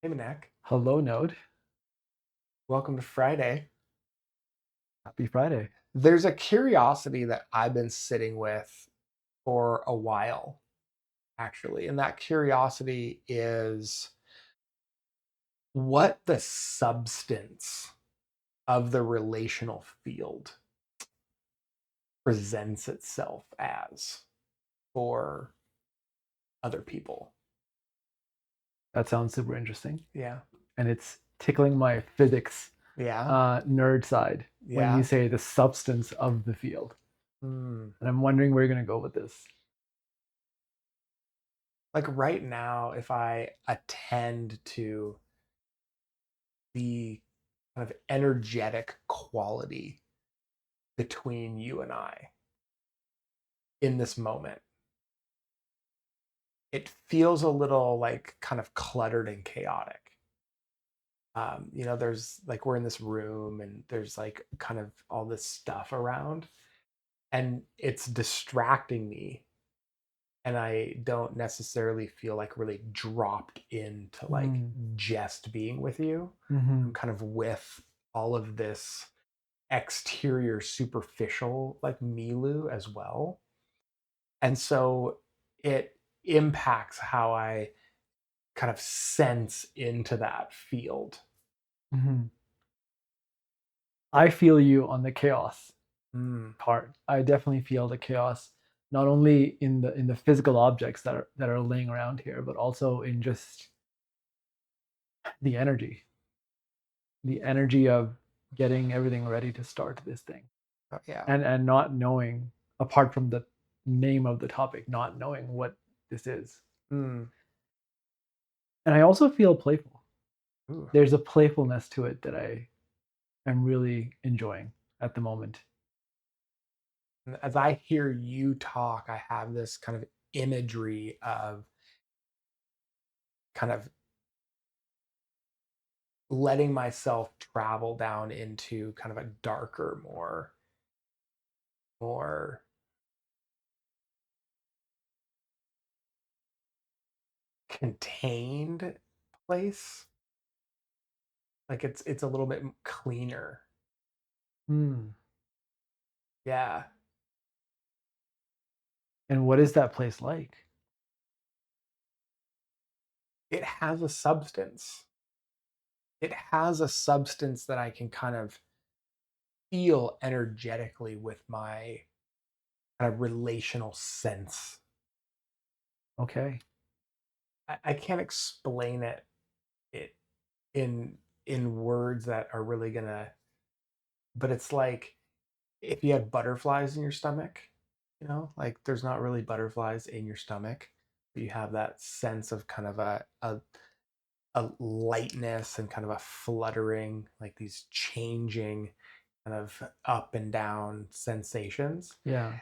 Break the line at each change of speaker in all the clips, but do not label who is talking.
Hey, Manak.
Hello, Node.
Welcome to Friday.
Happy Friday.
There's a curiosity that I've been sitting with for a while, actually. And that curiosity is what the substance of the relational field presents itself as for other people.
That sounds super interesting.
Yeah.
And it's tickling my physics
Yeah.
nerd side when you
Yeah.
say the substance of the field.
Hmm.
And I'm wondering where you're going to go with this.
Like right now, if I attend to the kind of energetic quality between you and I in this moment. It feels a little like kind of cluttered and chaotic. There's like we're in this room and there's like kind of all this stuff around, and it's distracting me. And I don't necessarily feel like really dropped into like
Mm.
just being with you. I'm
Hmm.
kind of with all of this exterior superficial like Milu as well. And so it impacts how I kind of sense into that field.
Hmm. I feel you on the chaos
Mm,
part. I definitely feel the chaos, not only in the physical objects that are laying around here, but also in just the energy, the energy of getting everything ready to start this thing.
yeah.
And not knowing, apart from the name of the topic, not knowing what this is.
Mm,
And I also feel playful.
ooh.
There's a playfulness to it that I am really enjoying at the moment.
And as I hear you talk, I have this kind of imagery of kind of letting myself travel down into kind of a darker, more contained place. Like it's a little bit cleaner.
Hmm.
Yeah.
And what is that place like?
It has a substance. It has a substance that I can kind of feel energetically with my kind of relational sense.
Okay.
I can't explain it in words that are really gonna, but it's like if you had butterflies in your stomach, like there's not really butterflies in your stomach, but you have that sense of kind of a lightness and kind of a fluttering, like these changing kind of up and down sensations.
Yeah.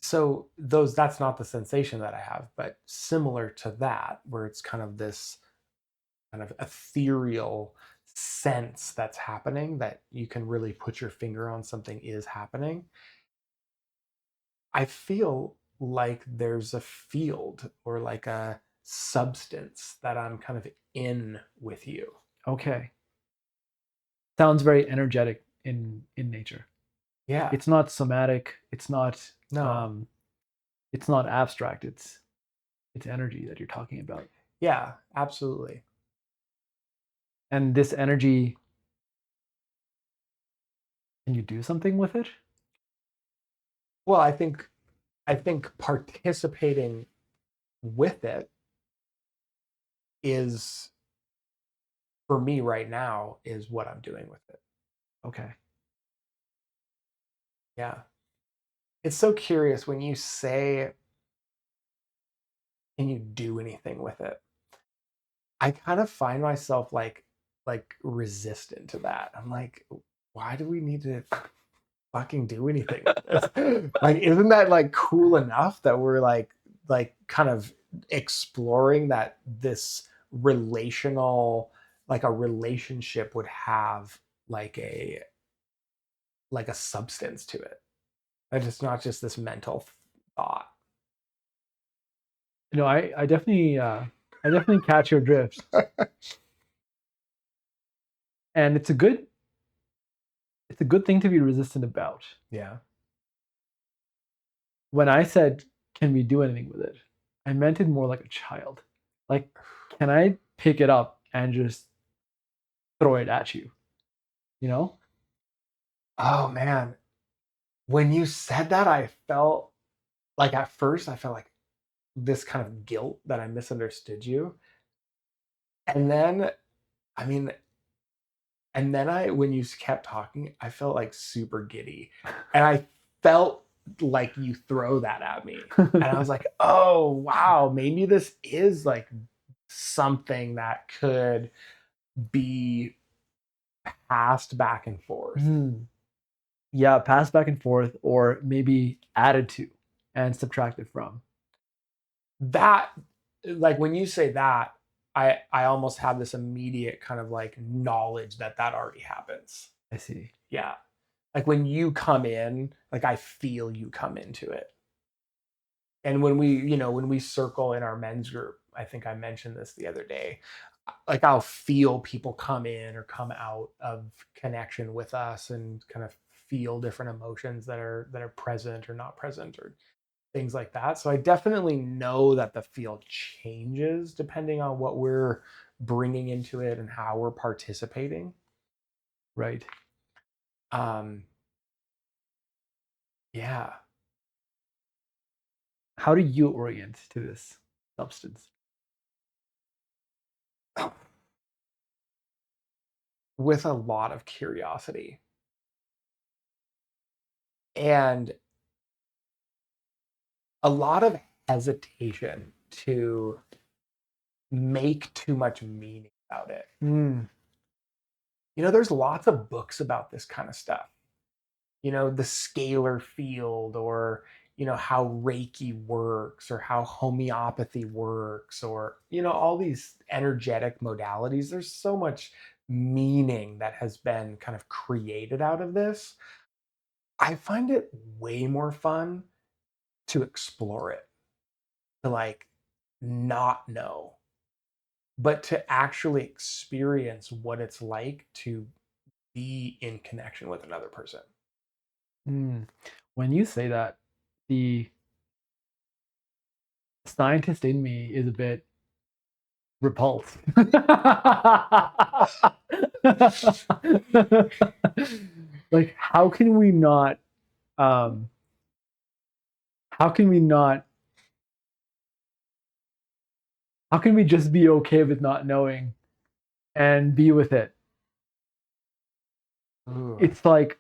So those that's not the sensation that I have, but similar to that, where it's kind of this kind of ethereal sense that's happening that you can really put your finger on something is happening. I feel like there's a field or like a substance that I'm kind of in with you.
Okay. Sounds very energetic in nature.
Yeah.
It's not somatic.
No.
It's not abstract. It's energy that you're talking about.
Yeah, absolutely.
And this energy, can you do something with it?
Well, I think participating with it is for me right now is what I'm doing with it.
Okay.
Yeah. It's so curious when you say, can you do anything with it? I kind of find myself like resistant to that. I'm like, why do we need to fucking do anything with this? Like, isn't that like cool enough that we're like kind of exploring that this relational like a relationship would have like a substance to it. And it's not just this mental thought.
I definitely catch your drift. And it's a good thing to be resistant about.
Yeah.
When I said, can we do anything with it? I meant it more like a child. Like, can I pick it up and just throw it at you? You know?
Oh man. When you said that, I felt like at first I felt like this kind of guilt that I misunderstood you. And then, I mean, and then when you kept talking, I felt like super giddy. And I felt like you throw that at me. And I was like, oh, wow, maybe this is like something that could be passed back and forth.
Yeah, pass back and forth, or maybe added to and subtracted from.
That, like when you say that, I almost have this immediate kind of like knowledge that that already happens.
I see.
Yeah. Like when you come in, like I feel you come into it. And when we circle in our men's group, I think I mentioned this the other day, like I'll feel people come in or come out of connection with us and kind of feel different emotions that are present or not present or things like that. So I definitely know that the field changes depending on what we're bringing into it and how we're participating.
Right.
Um, yeah.
How do you orient to this substance?
With a lot of curiosity and a lot of hesitation to make too much meaning about it. There's lots of books about this kind of stuff. The scalar field, or how Reiki works, or how homeopathy works, or all these energetic modalities. There's so much meaning that has been kind of created out of this. I find it way more fun to explore it, to like not know, but to actually experience what it's like to be in connection with another person.
When you say that, the scientist in me is a bit repulsed. Like, how can we not? Um, how can we not? How can we just be okay with not knowing and be with it?
Ooh.
It's like,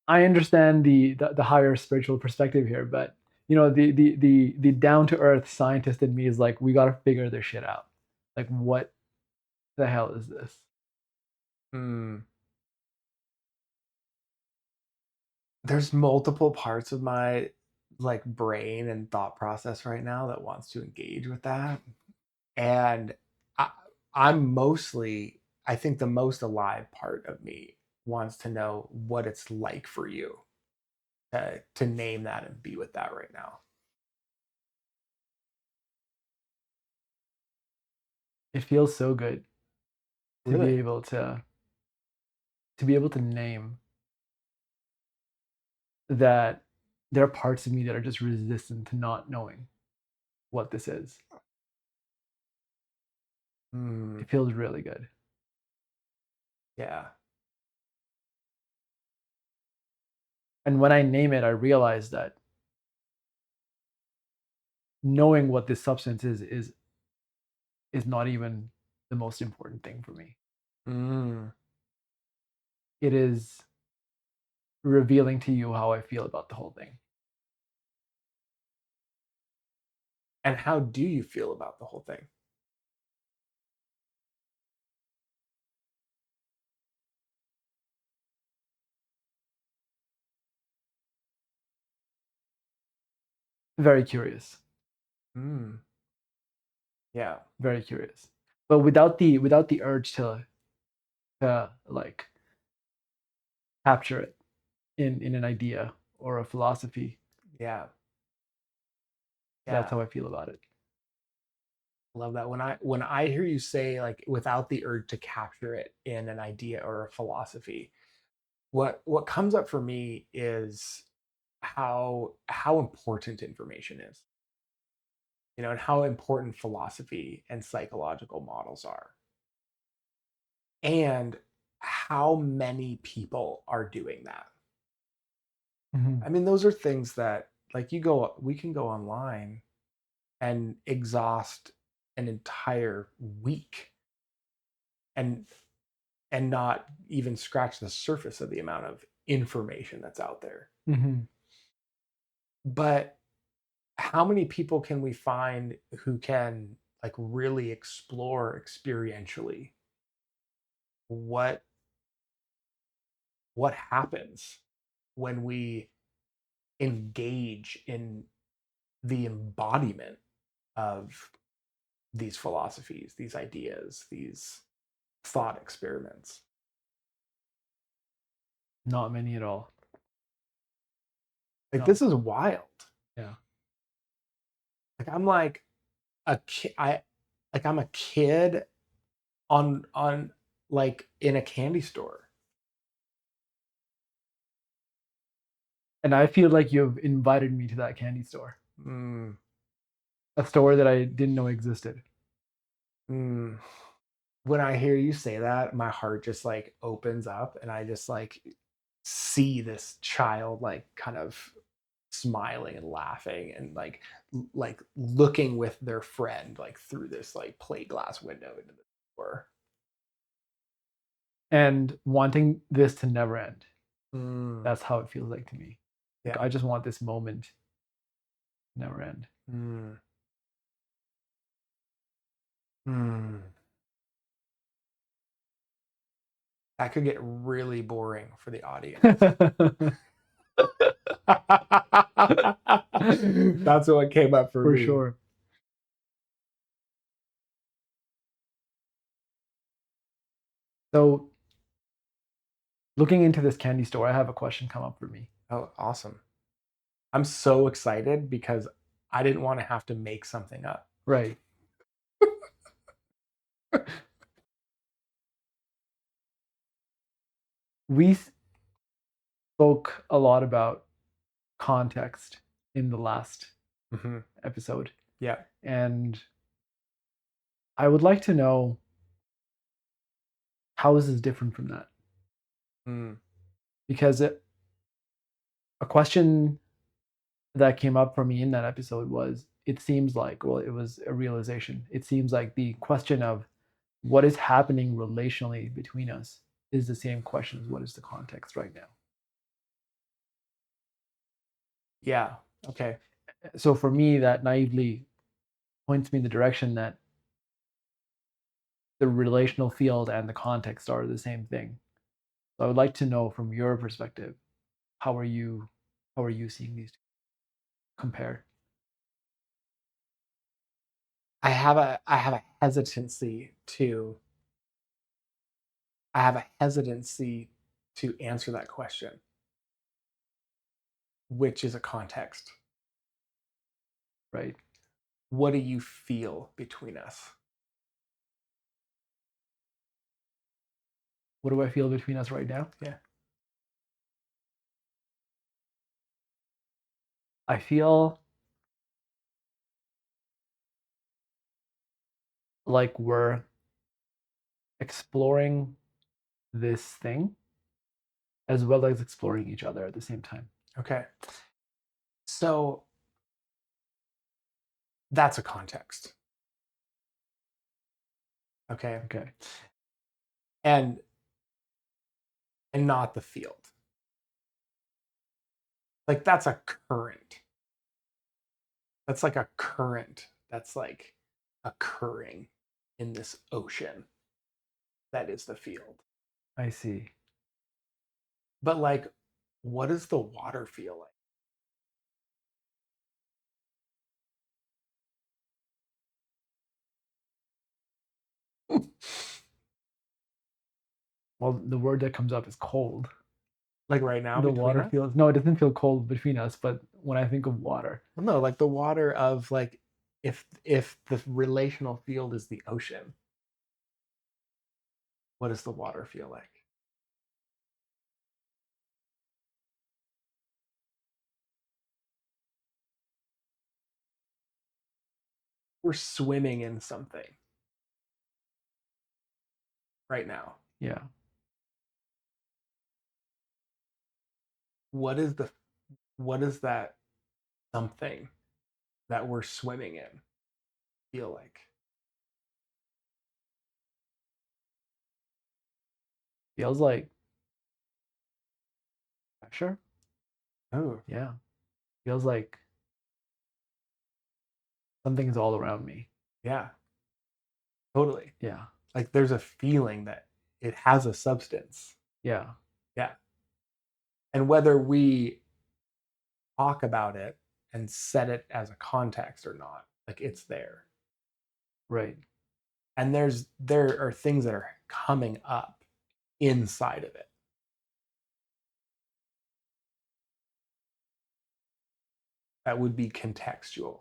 I understand the higher spiritual perspective here, but the down to earth scientist in me is like, we got to figure this shit out. Like, what the hell is this?
Hmm. There's multiple parts of my like brain and thought process right now that wants to engage with that. And I, I'm mostly, I think the most alive part of me wants to know what it's like for you to name that and be with that right now.
It feels so good to be
Really?
able to name that there are parts of me that are just resistant to not knowing what this is.
Hmm.
It feels really good.
Yeah.
And when I name it, I realize that knowing what this substance is not even the most important thing for me.
Hmm.
It is revealing to you how I feel about the whole thing.
And how do you feel about the whole thing?
Very curious.
Hmm. Yeah.
Very curious. But without the urge to like capture it in an idea or a philosophy.
Yeah.
That's
Yeah.
how I feel about it.
Love that. When I hear you say like without the urge to capture it in an idea or a philosophy, what comes up for me is how important information is, and how important philosophy and psychological models are, and how many people are doing that.
Mhm.
I mean, those are things that like we can go online and exhaust an entire week and not even scratch the surface of the amount of information that's out there.
Mhm.
But how many people can we find who can like really explore experientially what happens when we engage in the embodiment of these philosophies, these ideas, these thought experiments?
Not many at all.
Like
No.
this is wild.
Yeah.
Like I'm like a kid. I'm a kid on like in a candy store.
And I feel like you've invited me to that candy store,
Mm,
a store that I didn't know existed.
mm. When I hear you say that, my heart just like opens up, and I just like see this child like kind of smiling and laughing and like looking with their friend like through this like plate glass window into the store.
And wanting this to never end.
Mm,
That's how it feels like to me. Like
yeah.
I just want this moment to never end.
Mm, mm. That could get really boring for the audience. That's what came up for
For
me.
sure. So looking into this candy store, I have a question come up for me.
Oh, awesome. I'm so excited because I didn't want to have to make something up.
Right. We spoke a lot about context in the last
Hmm.
episode.
Yeah.
And I would like to know how this is different from that.
Mm.
Because a question that came up for me in that episode was it seems like, well, it was a realization. It seems like the question of what is happening relationally between us is the same question as what is the context right now.
Yeah. Okay.
So for me, that naively points me in the direction that the relational field and the context are the same thing. So I would like to know from your perspective, how are you seeing these two compare?
I have a hesitancy to answer that question, which is a context.
Right?
What do you feel between us?
What do I feel between us right now?
Yeah.
I feel like we're exploring this thing as well as exploring each other at the same time.
Okay. So that's a context. Okay.
Okay.
And not the field. Like that's a current. That's like a current that's like occurring in this ocean that is the field.
I see.
But like, what does the water feel like?
Well, the word that comes up is cold.
Like right now
The
between
water
us?
feels, no, it doesn't feel cold between us, but when I think of water,
Well, no, like the water of like if the relational field is the ocean, what does the water feel like? We're swimming in something right now.
Yeah.
What is the what is that something that we're swimming in feel like?
Feels like pressure.
Oh,
Yeah. Feels like something's all around me.
yeah, totally.
Yeah.
Like there's a feeling that it has a substance.
Yeah.
Yeah. And whether we talk about it and set it as a context or not, like it's there.
Right.
And there are things that are coming up inside of it that would be contextual.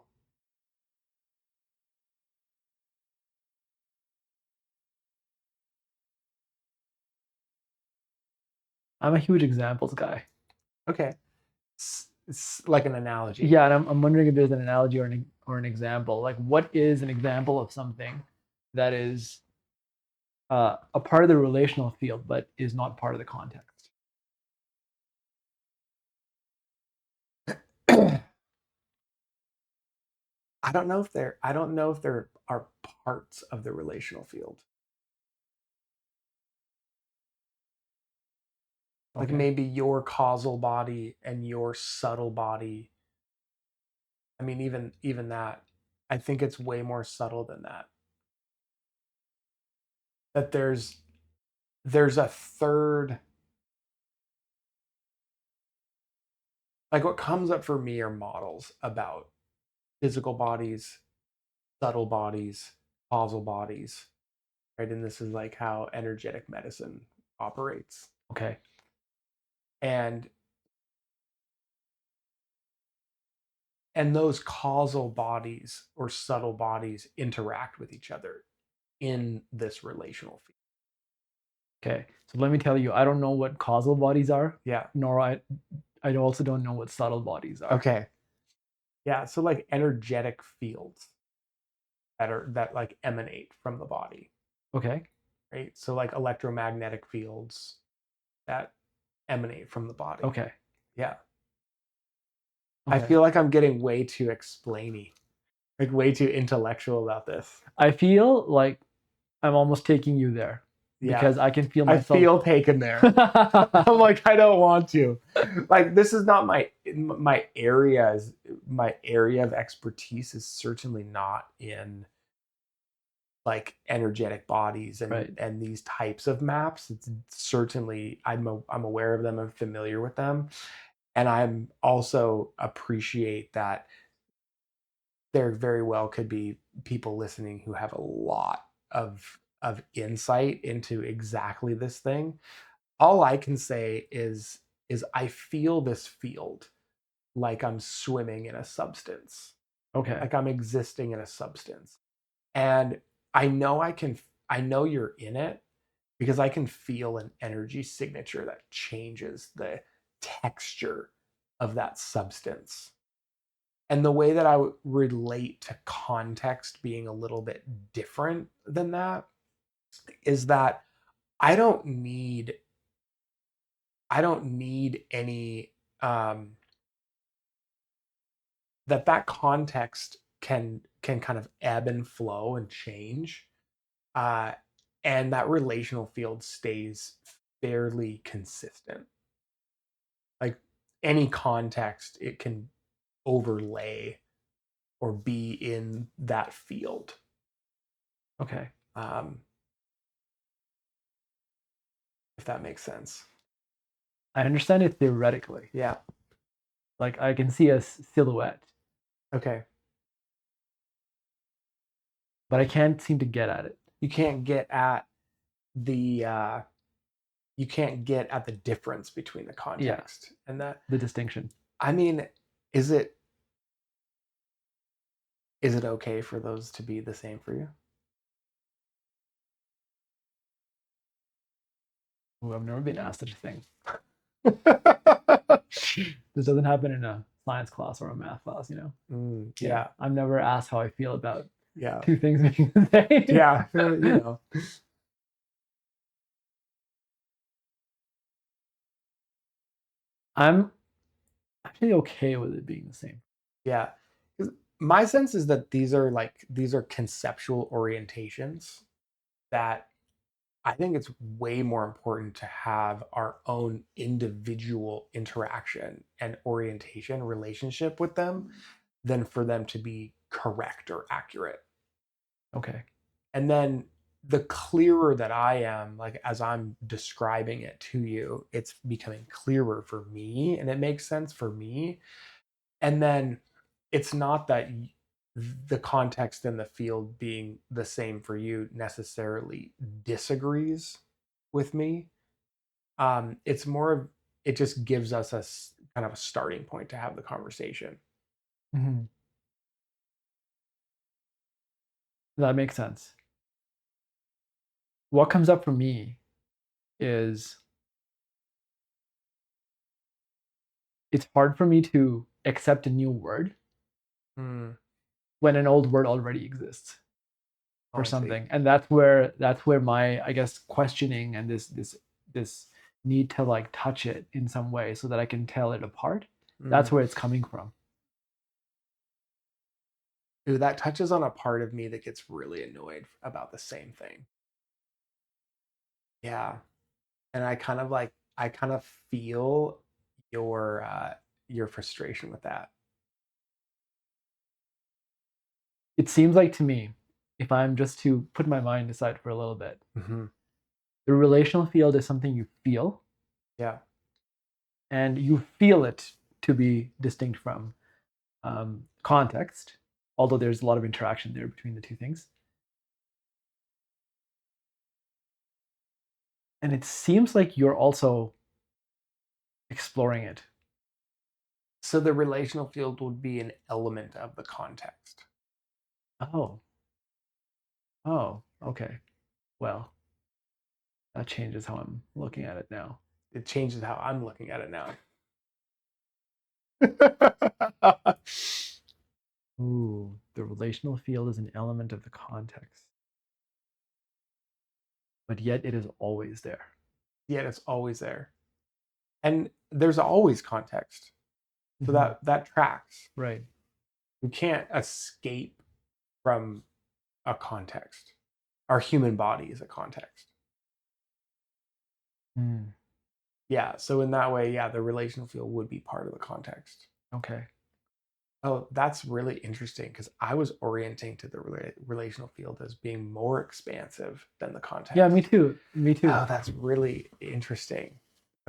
I'm a huge examples guy.
Okay. It's like an analogy.
Yeah, and I'm wondering if there's an analogy or an example. Like, what is an example of something that is a part of the relational field, but is not part of the context?
I don't know if there are parts of the relational field. Like
Okay.
maybe your causal body and your subtle body. I mean, even that, I think it's way more subtle than that. That there's a third, like what comes up for me are models about physical bodies, subtle bodies, causal bodies, right? And this is like how energetic medicine operates.
Okay.
And those causal bodies or subtle bodies interact with each other in this relational field.
Okay. So let me tell you, I don't know what causal bodies are,
Yeah.
nor I also don't know what subtle bodies are.
Okay. Yeah. So like energetic fields that like emanate from the body,
Okay.
right? So like electromagnetic fields that emanate from the body.
Okay.
Yeah. I
Okay.
feel like I'm getting way too explainy, like way too intellectual about this.
I feel like I'm almost taking you there
Yeah.
because I can feel
I
myself.
feel taken there. I'm like, I don't want to. Like, this is not my area. My area of expertise is certainly not in like energetic bodies
Right.
and these types of maps. It's certainly I'm aware of them. I'm familiar with them, and I'm also appreciate that there very well could be people listening who have a lot of insight into exactly this thing. All I can say is I feel this field like I'm swimming in a substance,
Okay.
like I'm existing in a substance. And I know you're in it because I can feel an energy signature that changes the texture of that substance. And the way that I would relate to context being a little bit different than that is that I don't need I don't need any that context can kind of ebb and flow and change, uh, and that relational field stays fairly consistent. Like any context, it can overlay or be in that field.
Okay.
Um, if that makes sense.
I understand it theoretically.
Yeah.
Like I can see a silhouette,
Okay.
but I can't seem to get at it.
You can't get at the you can't get at the difference between the
Yeah.
context and that.
The distinction.
I mean, is it Is it okay for those to be the same for you?
Ooh, I've never been asked such a thing. This doesn't happen in a science class or a math class, you know?
Yeah.
I'm never asked how I feel about
Yeah.
two things being the same.
Yeah. You know.
I'm actually okay with it being the same.
Yeah. 'Cause my sense is that these are conceptual orientations that I think it's way more important to have our own individual interaction and orientation relationship with them than for them to be correct or accurate.
Okay.
And then the clearer that I am, like as I'm describing it to you, it's becoming clearer for me and it makes sense for me. And then it's not that the context in the field being the same for you necessarily disagrees with me. It's more of it just gives us kind of a starting point to have the conversation.
Mhm. That makes sense. What comes up for me is it's hard for me to accept a new word
Hmm.
when an old word already exists
Oh,
for
I see.
something. And that's where my, I guess, questioning and this need to like touch it in some way so that I can tell it apart. That's
Mm.
where it's coming from.
Ooh, that touches on a part of me that gets really annoyed about the same thing. Yeah. And I kind of feel your frustration with that.
It seems like to me, if I'm just to put my mind aside for a little bit,
Hmm.
the relational field is something you feel,
Yeah.
and you feel it to be distinct from context, although there's a lot of interaction there between the two things. And it seems like you're also exploring it.
So the relational field would be an element of the context.
Oh, oh, okay. Well, that changes how I'm looking at it now.
It changes how I'm looking at it now.
Ooh, the relational field is an element of the context, but yet it is always there.
Yet it's always there. And there's always context. So
Mhm.
that tracks.
Right.
You can't escape from a context. Our human body is a context.
Mm,
Yeah. So in that way, yeah, the relational field would be part of the context.
okay.
Oh, that's really interesting because I was orienting to the relational field as being more expansive than the
Yeah, me
context.
too. Me too.
Oh, that's really interesting.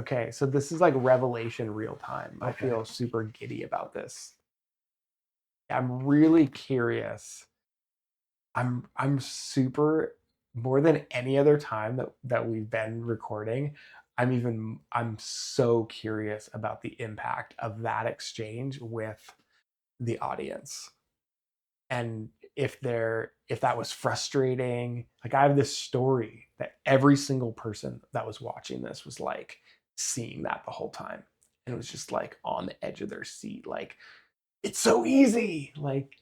Okay, so this is like revelation real time. I
Okay.
feel super giddy about this. I'm really curious. I'm super more than any other time that we've been recording. I'm so curious about the impact of that exchange with the audience. And if that was frustrating, like I have this story that every single person that was watching this was like seeing that the whole time, and it was just like on the edge of their seat, like it's so easy, like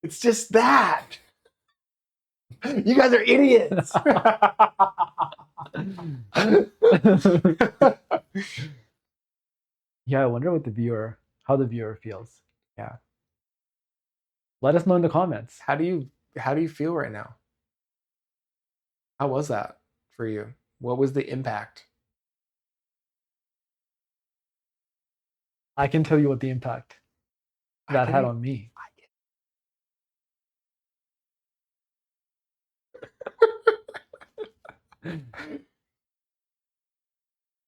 it's just that. You guys are idiots.
Yeah, I wonder how the viewer feels.
Yeah.
Let us know in the comments.
How do you feel right now? How was that for you? What was the impact?
I can tell you what the impact
I
that had
can
on me.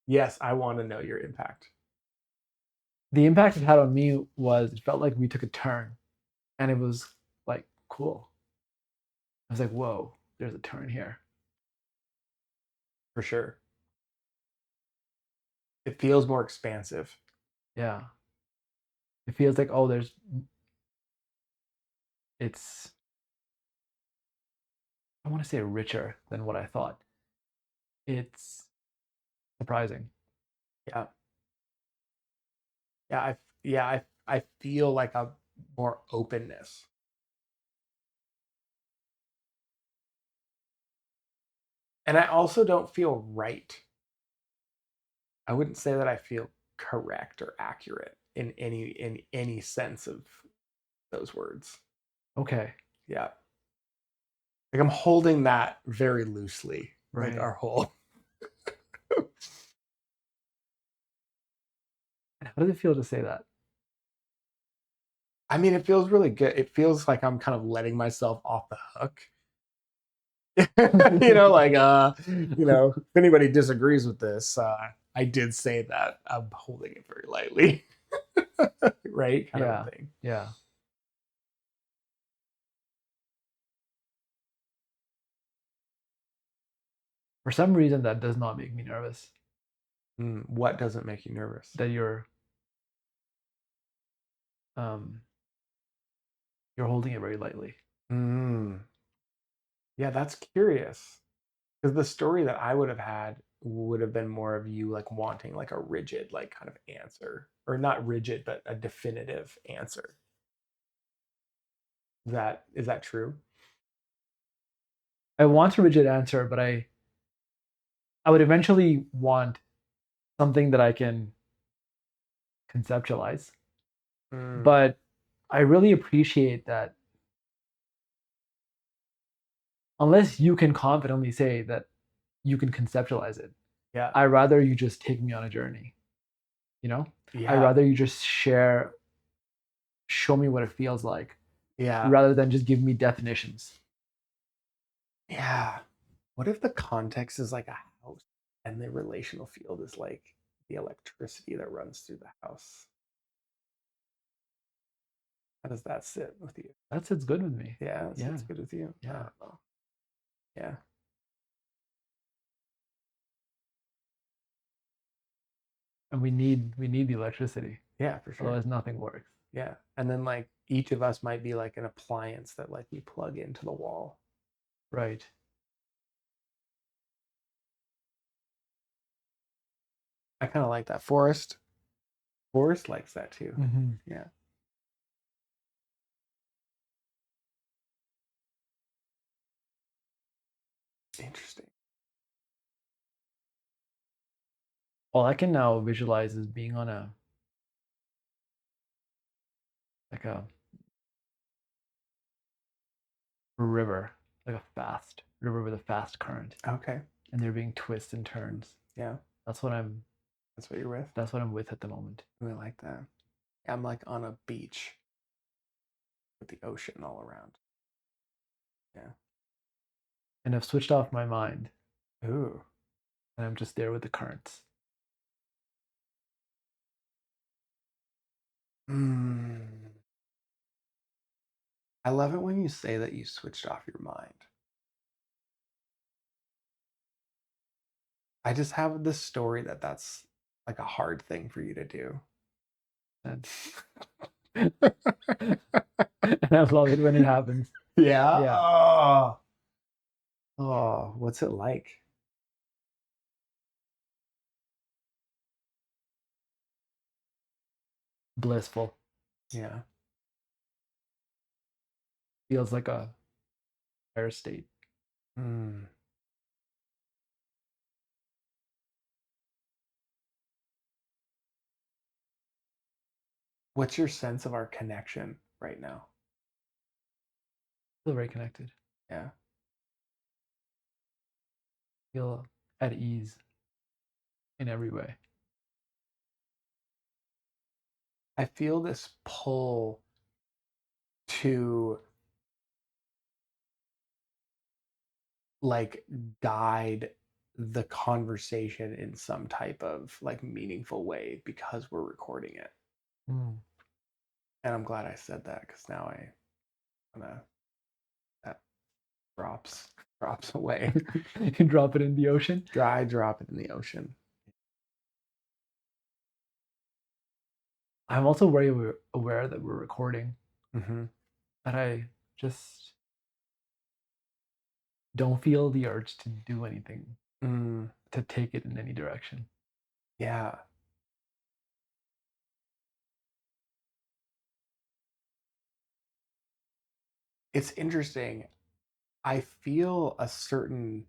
Yes, I want to know your impact.
The impact it had on me was it felt like we took a turn, and it was like cool. I was like, whoa, there's a turn here.
For sure. It feels more expansive.
Yeah. It feels like, oh, there's it's, I want to say, richer than what I thought. It's surprising.
Yeah. I feel like a more openness. And I also don't feel right. I wouldn't say that I feel correct or accurate in any sense of those words.
Okay.
Yeah. Like I'm holding that very loosely. Like
Right.
our whole
How does it feel to say that?
I mean, it feels really good. It feels like I'm kind of letting myself off the hook. Like if anybody disagrees with this, I did say that. I'm holding it very lightly. Right? Kind of
Yeah.
a thing.
Yeah. For some reason, that does not make me nervous.
What doesn't make you nervous?
That you're holding it very lightly.
Mm. Yeah, that's curious. Because the story that I would have had would have been more of you like wanting like a rigid, like kind of answer. Or not rigid, but a definitive answer. Is that true?
I want a rigid answer, but I would eventually want something that I can conceptualize.
Mm.
But I really appreciate that unless you can confidently say that you can conceptualize it,
Yeah.
I rather you just take me on a journey. You know, I
Yeah.
rather you just show me what it feels like,
Yeah.
rather than just give me definitions.
Yeah. What if the context is like a house and the relational field is like the electricity that runs through the house? How does that sit with you?
That sits good with me.
Yeah, it
Yeah,
sits good with you. I
yeah.
don't know. Yeah.
And we need the electricity.
Yeah, for sure.
Otherwise, nothing works.
Yeah. And then like each of us might be like an appliance that like we plug into the wall.
Right.
I kind of like that. Forrest likes that too.
Mm-hmm.
Yeah. Interesting.
All I can now visualize is being on a like a river, like a fast river with a fast current,
Okay.
and there being twists and turns.
Yeah.
That's what I'm.
That's what you're with.
That's what I'm with at the moment.
I like that. I'm like on a beach with the ocean all around. Yeah.
And I've switched off my mind,
Ooh.
and I'm just there with the currents.
Mm. I love it when you say that you switched off your mind. I just have this story that that's like a hard thing for you to do.
And and I love it when it happens.
Yeah.
Yeah,
Oh, what's it like?
blissful.
Yeah.
Feels like a higher state.
Mm. What's your sense of our connection right now?
Feel very connected.
Yeah.
Feel at ease in every way.
I feel this pull to like guide the conversation in some type of like meaningful way because we're recording it.
Mm.
And I'm glad I said that because now I kind of that drops away.
You can drop it in the ocean.
Dry drop it in the ocean.
I'm also very aware that we're recording.
Mm-hmm.
That just don't feel the urge to do anything, to take it in any direction.
Yeah. It's interesting. I feel a certain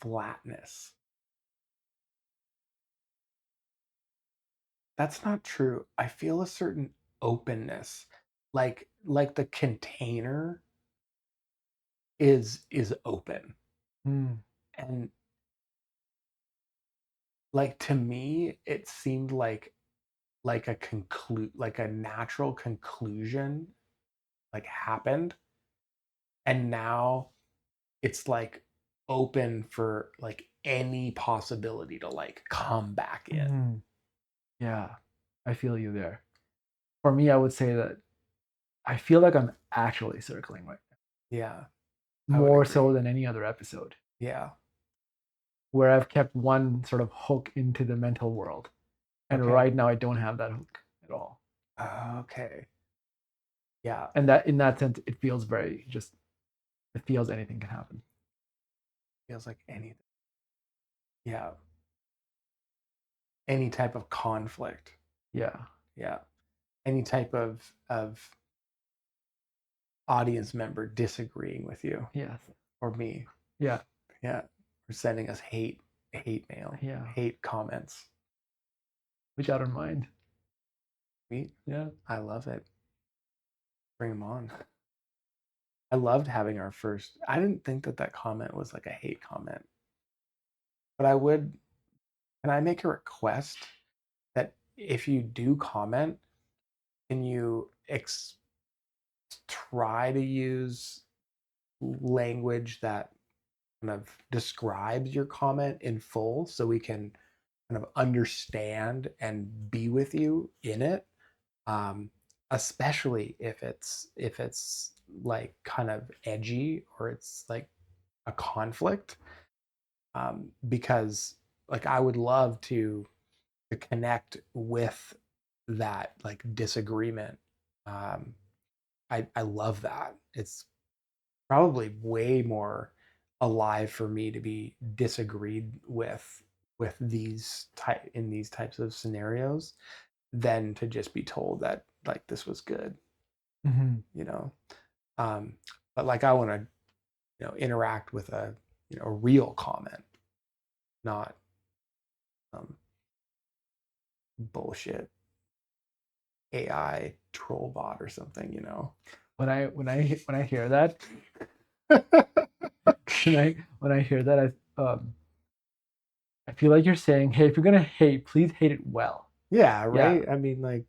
flatness. That's not true. I feel a certain openness. Like the container is open.
Mm.
And like to me it seemed like a natural conclusion like happened, and now it's like open for like any possibility to like come back in.
Mm. Yeah, I feel you there. For me, I would say that I feel like I'm actually circling right
Yeah,
now,
I would
more
agree.
so than any other episode,
Yeah.
where I've kept one sort of hook into the mental world. And
Okay.
right now I don't have that hook at all.
Okay. Yeah.
And that in that sense, it feels very just, it feels anything can happen.
Feels like anything. Yeah. Any type of conflict.
Yeah.
Yeah. Any type of audience member disagreeing with you
Yes.
or me.
Yeah.
Yeah. Or sending us hate mail,
Yeah.
hate comments.
Which I don't mind.
Sweet.
Yeah.
I love it. Bring them on. I loved having our first. I didn't think that comment was like a hate comment, but I would. Can I make a request that if you do comment, can you try to use language that kind of describes your comment in full so we can kind of understand and be with you in it, um, especially if it's like kind of edgy or it's like a conflict, because like I would love to connect with that like disagreement. um, I love that. It's probably way more alive for me to be disagreed with these types of scenarios than to just be told that like this was good,
Mm-hmm.
you know. um but like I want to, interact with a, a real comment, not bullshit AI troll bot or something,
When I hear that, when I hear that, I feel like you're saying, hey, if you're gonna hate, please hate it well.
Yeah,
Yeah.
right. I mean, like,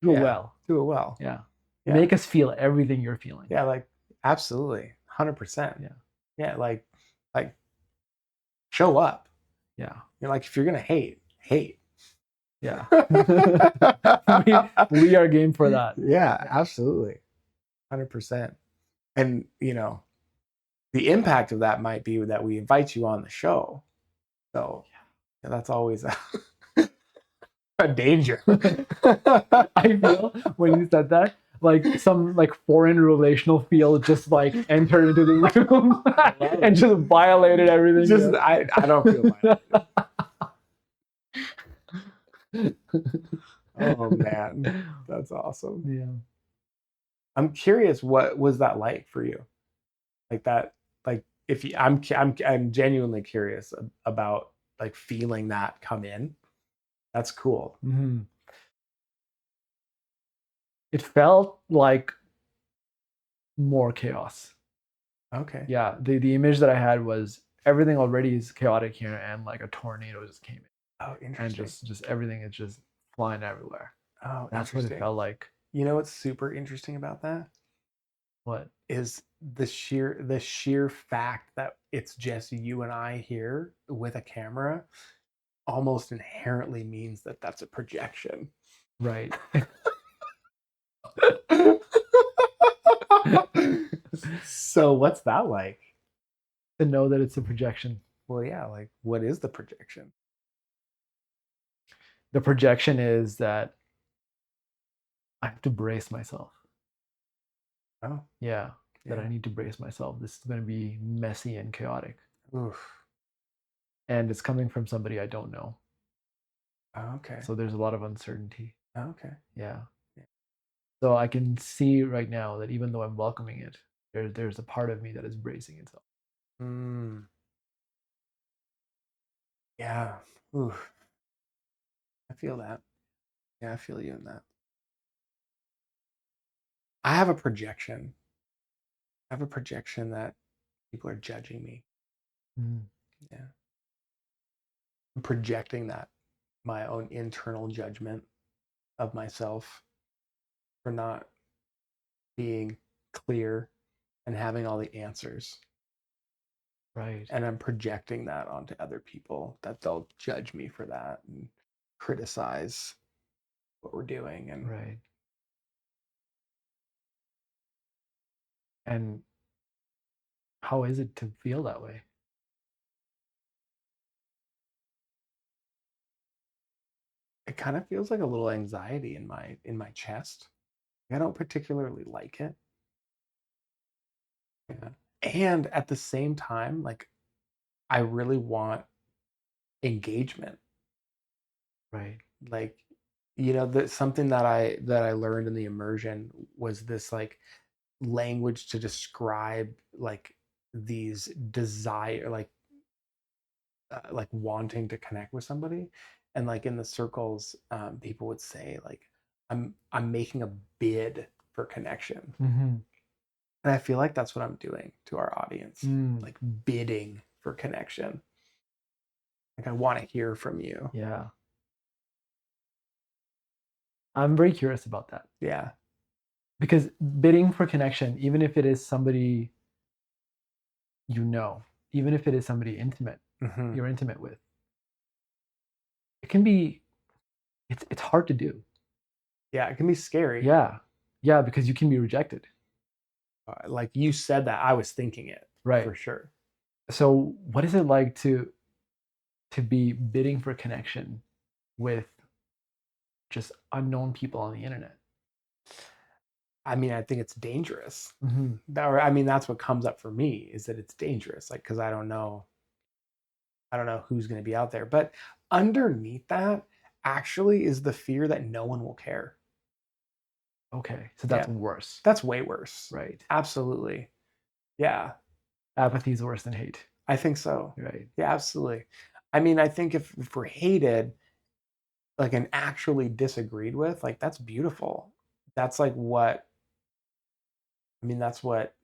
Do it
yeah,
well.
do it well.
Yeah.
Yeah,
Make us feel everything you're feeling.
yeah, like absolutely, 100%.
Yeah.
Yeah, like show up.
Yeah.
You're like if you're gonna hate, hate.
Yeah. we are game for that.
Yeah, absolutely, 100%. And the impact of that might be that we invite you on the show. So that's always a danger.
I feel when you said that, like some like foreign relational field just like entered into the room and just violated everything.
Just I don't feel violated. Oh man, that's awesome.
Yeah.
I'm curious, what was that like for you? Like that, like if you, I'm genuinely curious about like feeling that come in. That's cool.
Mm-hmm. It felt like more chaos.
Okay.
Yeah. The image that I had was everything already is chaotic here, and like a tornado just came in,
Oh,
and
interesting.
just everything is just flying everywhere.
Oh,
That's what it felt like.
You know what's super interesting about that
What?
is the sheer fact that it's just you and I here with a camera almost inherently means that that's a projection.
Right.
So what's that like?
To know that it's a projection.
Well, yeah, like what is the projection?
The projection is that I have to brace myself.
Oh,
Yeah, that I
yeah.
need to brace myself. This is going to be messy and chaotic.
Oof.
And it's coming from somebody I don't know.
Okay.
So there's a lot of uncertainty.
Okay.
Yeah.
Yeah.
So I can see right now that even though I'm welcoming it, there's a part of me that is bracing itself.
Mm, yeah. Oof. I feel that. Yeah, I feel you in that. I have a projection. I have a projection that people are judging me.
Mm,
Yeah. I'm projecting that my own internal judgment of myself for not being clear and having all the answers.
right.
And I'm projecting that onto other people that they'll judge me for that and criticize what we're doing. And
Right. And how is it to feel that way?
it kind of feels like a little anxiety in my chest. I don't particularly like it. Yeah. And at the same time, like I really want engagement.
Right.
Like, that something that I learned in the immersion was this like language to describe like these desire like wanting to connect with somebody. And like in the circles, people would say like I'm making a bid for connection.
Mm-hmm.
And I feel like that's what I'm doing to our audience,
Mm,
like bidding for connection. Like I want to hear from you.
yeah. I'm very curious about that
Yeah.
because bidding for connection, even if it is somebody you know, even if it is somebody intimate,
Hmm.
you're intimate with, it can be it's hard to do.
Yeah, it can be scary.
Yeah. Yeah, because you can be rejected.
Like you said that, I was thinking it
Right.
for sure.
So what is it like to be bidding for connection with just unknown people on the internet?
I mean, I think it's dangerous.
Mm-hmm.
I mean, that's what comes up for me is that it's dangerous. Like, because I don't know who's going to be out there. But underneath that actually is the fear that no one will care.
Okay. So that's
Yeah,
worse.
that's way worse.
Right.
Absolutely. Yeah,
Apathy is worse than hate.
I think so.
Right.
Yeah, absolutely. I mean, I think if we're hated, like, and actually disagreed with, like, that's beautiful. That's like what, I mean, that's what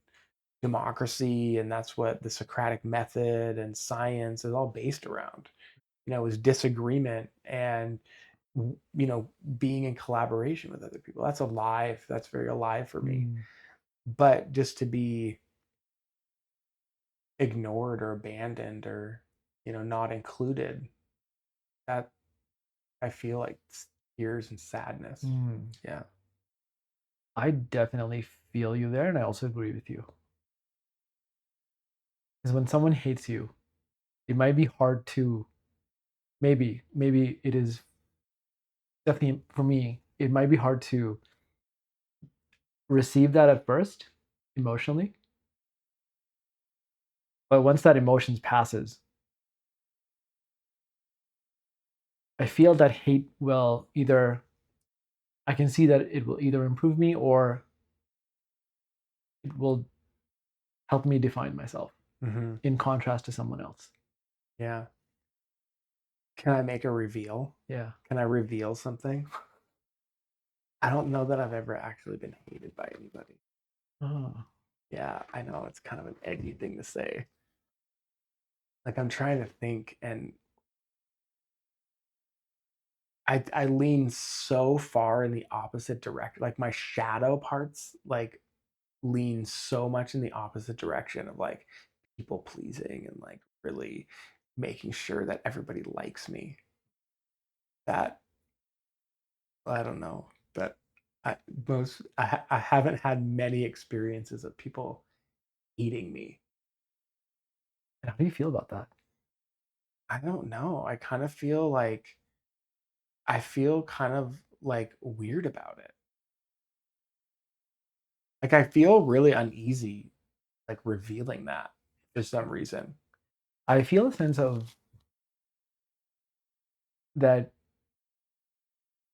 democracy and that's what the Socratic method and science is all based around. Is disagreement and being in collaboration with other people. That's alive. That's very alive for me.
Mm,
But just to be ignored or abandoned or not included, that I feel like tears and sadness.
mm.
Yeah.
I definitely feel you there, and I also agree with you. Because when someone hates you, it might be hard to maybe it is definitely for me, it might be hard to receive that at first emotionally, but once that emotion passes, I feel that hate will either I can see that it will either improve me or it will help me define myself
Hmm.
in contrast to someone else.
Yeah. Can I make a reveal?
Yeah.
Can I reveal something? I don't know that I've ever actually been hated by anybody.
Oh.
Yeah, I know it's kind of an edgy thing to say. Like I'm trying to think, and I lean so far in the opposite direction. Like my shadow parts like lean so much in the opposite direction of like people pleasing and like really making sure that everybody likes me. That I don't know, but I haven't had many experiences of people eating me.
And how do you feel about that?
I don't know. I feel kind of like weird about it. Like I feel really uneasy like revealing that for some reason.
I feel a sense of that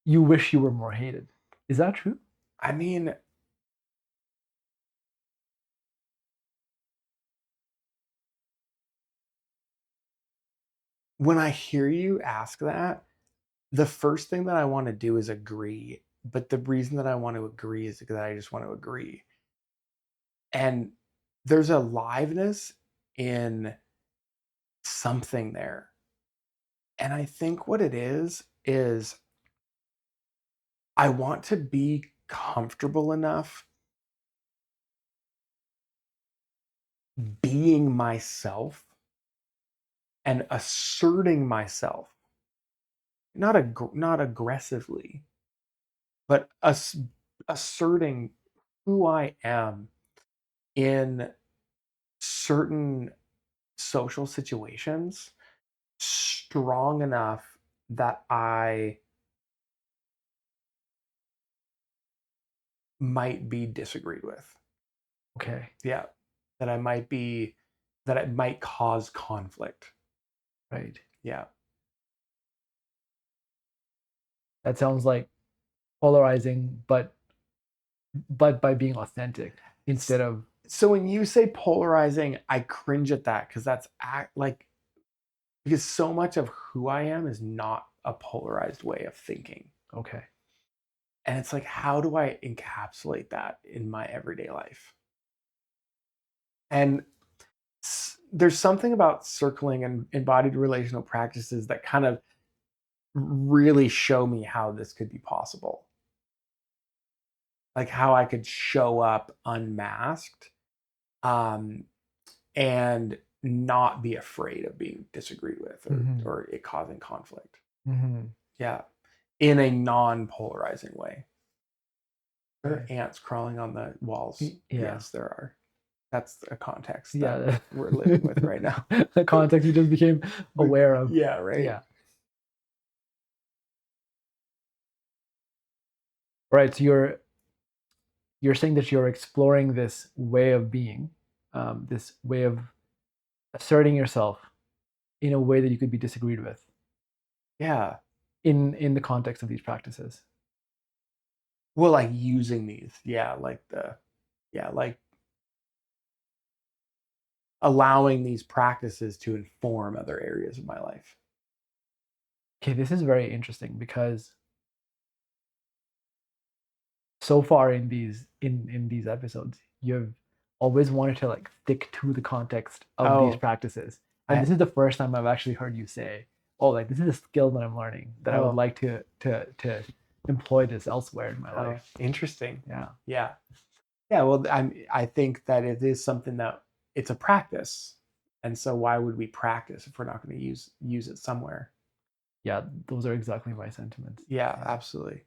you wish you were more hated. Is that true?
I mean, when I hear you ask that, the first thing that I want to do is agree. But the reason that I want to agree is because I just want to agree. And there's a liveness in something there. And I think what it is I want to be comfortable enough being myself and asserting myself, not aggressively, but asserting who I am in certain social situations strong enough that I might be disagreed with.
Okay.
Yeah. That I might be, that it might cause conflict.
Right.
Yeah.
That sounds like polarizing, but by being authentic instead of
So when you say polarizing, I cringe at that because like, because so much of who I am is not a polarized way of thinking.
okay.
And it's like, how do I encapsulate that in my everyday life? And there's something about circling and embodied relational practices that kind of really show me how this could be possible. Like how I could show up unmasked, um, and not be afraid of being disagreed with or it causing conflict.
Mm-hmm.
Yeah. In a non-polarizing way. There are
Right.
ants crawling on the walls.
Yeah.
Yes, there are. That's a context
Yeah.
that we're living with right now.
The context you just became aware of.
Yeah, right.
Yeah. Right. So you're saying that you're exploring this way of being, this way of asserting yourself in a way that you could be disagreed with
Yeah.
in the context of these practices.
Well, like using these. Like allowing these practices to inform other areas of my life.
Okay, this is very interesting because so far in these episodes, you've always wanted to like stick to the context of these
Oh,
practices. And this is the first time I've actually heard you say, "Oh, like this is a skill that I'm learning that I would like to employ this elsewhere in my life."
Interesting.
Yeah.
Yeah. Yeah. Well, I think that it is something that it's a practice. And so why would we practice if we're not going to use it somewhere?
Yeah, those are exactly my sentiments.
Yeah, absolutely.